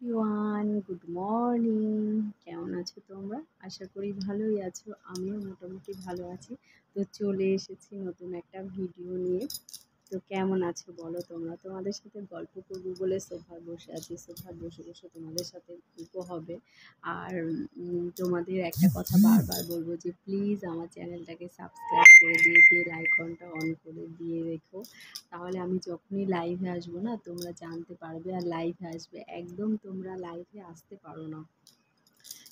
Everyone, good morning. কেমন আছো তোমরা? আশা করি ভালোই আছো। আমিও মোটামুটি ভালো আছি। তো চলে এসেছি নতুন একটা ভিডিও নিয়ে। তো কেমন আছো বলো তোমরা? তোমাদের সাথে গল্প করবো বলে সোফায় বসে আছি। সোফায় বসে বসে তোমাদের সাথে গল্প হবে। আর তোমাদের একটা কথা বারবার বলবো যে প্লিজ আমার চ্যানেলটাকে সাবস্ক্রাইব করে দিয়ে আইকনটা অন করে দিয়ে রেখো। তাহলে আমি যখনই লাইভে আসবো না, তোমরা জানতে পারবে আর লাইভে আসবে। একদম তোমরা লাইভে আসতে পারো না।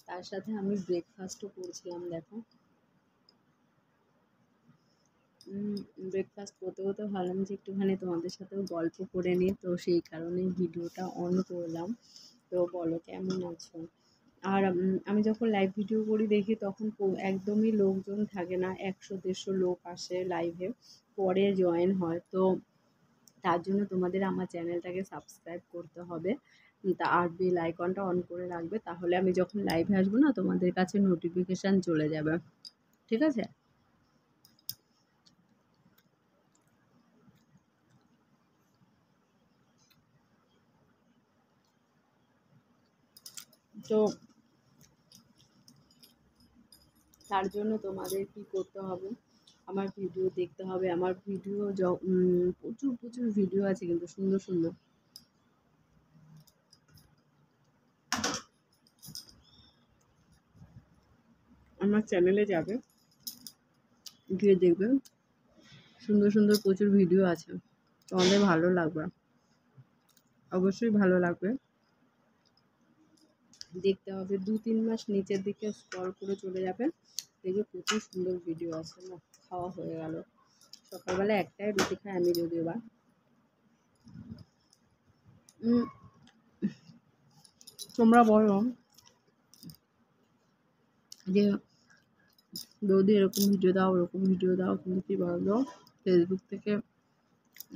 তার সাথে আমি ব্রেকফাস্টও করছিলাম, দেখো। ব্রেকফাস্ট করতে করতে ভাবলাম যে একটুখানি তোমাদের সাথেও গল্প করে নিই, তো সেই কারণে ভিডিওটা অন করলাম। তো বলো কেমন আছো? আর আমি যখন লাইভ ভিডিও করি দেখি তখন একদমই লোকজন থাকে না, 100-150 লোক আসে লাইভে, পরে জয়েন হয়। তো তার জন্য তোমাদের আমার চ্যানেলটাকে সাবস্ক্রাইব করতে হবে। আর বেল আইকনটা অন করে রাখবে, তাহলে আমি যখন লাইভে আসবো না তোমাদের কাছে নোটিফিকেশান চলে যাবে, ঠিক আছে? তো তার জন্য তোমাদের কি করতে হবে, আমার ভিডিও দেখতে হবে। আমার ভিডিও প্রচুর প্রচুর ভিডিও আছে কিন্তু সুন্দর সুন্দর। আমার চ্যানেলে যাবে, গিয়ে দেখবে সুন্দর সুন্দর প্রচুর ভিডিও আছে, তোমাদের ভালো লাগবে, অবশ্যই ভালো লাগবে। দেখতে হবে, 2-3 মাস নিচের দিকে স্ক্রল করে চলে যাবে, দেখবে প্রচুর সুন্দর ভিডিও আছে। না, খাওয়া হয়ে গেল। সকালবেলা একটাই রুটি খাই আমি, যদিও বা তোমরা বলো যে বৌদি এরকম ভিডিও দাও, ওরকম ভিডিও দাও, কিন্তু কি বলো, ফেসবুক থেকে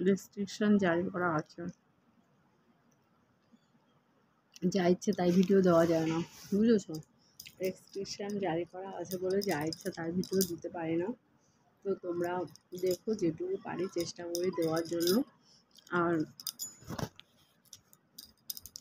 রেস্ট্রিকশন জারি করা আছে, যা ইচ্ছে তাই ভিডিও দেওয়া যায় না, বুঝেছো? রেস্ট্রিকশন জারি করা আছে বলে যা ইচ্ছা তাই ভিডিও দিতে পারি না। তো তোমরা দেখো, যেটুকু পারি চেষ্টা করি দেওয়ার জন্য। আর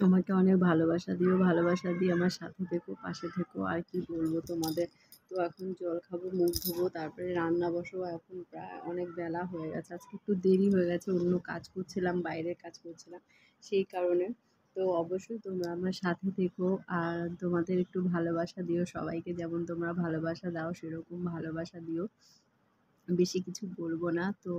আমাকে অনেক ভালোবাসা দিও, ভালোবাসা দিয়ে আমার সাথে থেকো, পাশে থেকো। আর কি বলবো তোমাদের। তো এখন জল খাবো, মুখ ধোবো, তারপরে রান্না বসাবো। এখন প্রায় অনেক বেলা হয়ে গেছে, আজকে একটু দেরি হয়ে গেছে, অন্য কাজ করছিলাম, বাইরের কাজ করছিলাম, সেই কারণে। তো অবশ্যই তোমরা আমার সাথে থেকো, আর তোমাদের একটু ভালোবাসা দিও। সবাইকে যেমন তোমরা ভালোবাসা দাও সেরকম ভালোবাসা দিও। বেশি কিছু বলবো না। তো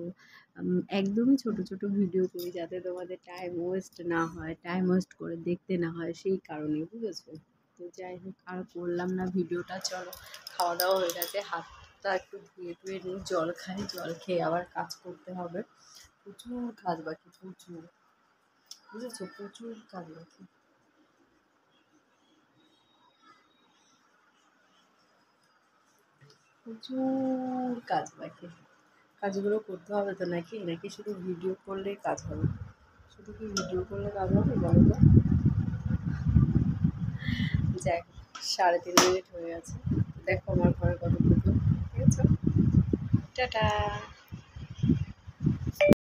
একদমই ছোট ছোট ভিডিও করি যাতে তোমাদের টাইম ওয়েস্ট না হয়, টাইম ওয়েস্ট করে দেখতে না হয়, সেই কারণে, বুঝেছো? তো যাই হোক, আর করলাম না ভিডিওটা। চলো, খাওয়া দাওয়া হয়ে গেছে, হাতটা একটু ধুয়ে টুয়ে নিই, জল খাই, জল খেয়ে আবার কাজ করতে হবে। প্রচুর কাজ বাকি, প্রচুর, বুঝেছো, প্রচুর কাজ বাকি, প্রচুর কাজ বাকি। কাজগুলো করতে হবে তো, নাকি নাকি শুধু ভিডিও করলেই কাজ হবে? শুধু কি ভিডিও করলে কাজ হবে বলো তো? যাক, 3.5 মিনিট হয়ে গেছে। দেখো আমার ঘরে কত পুজো, ঠিক আছে? টাটা।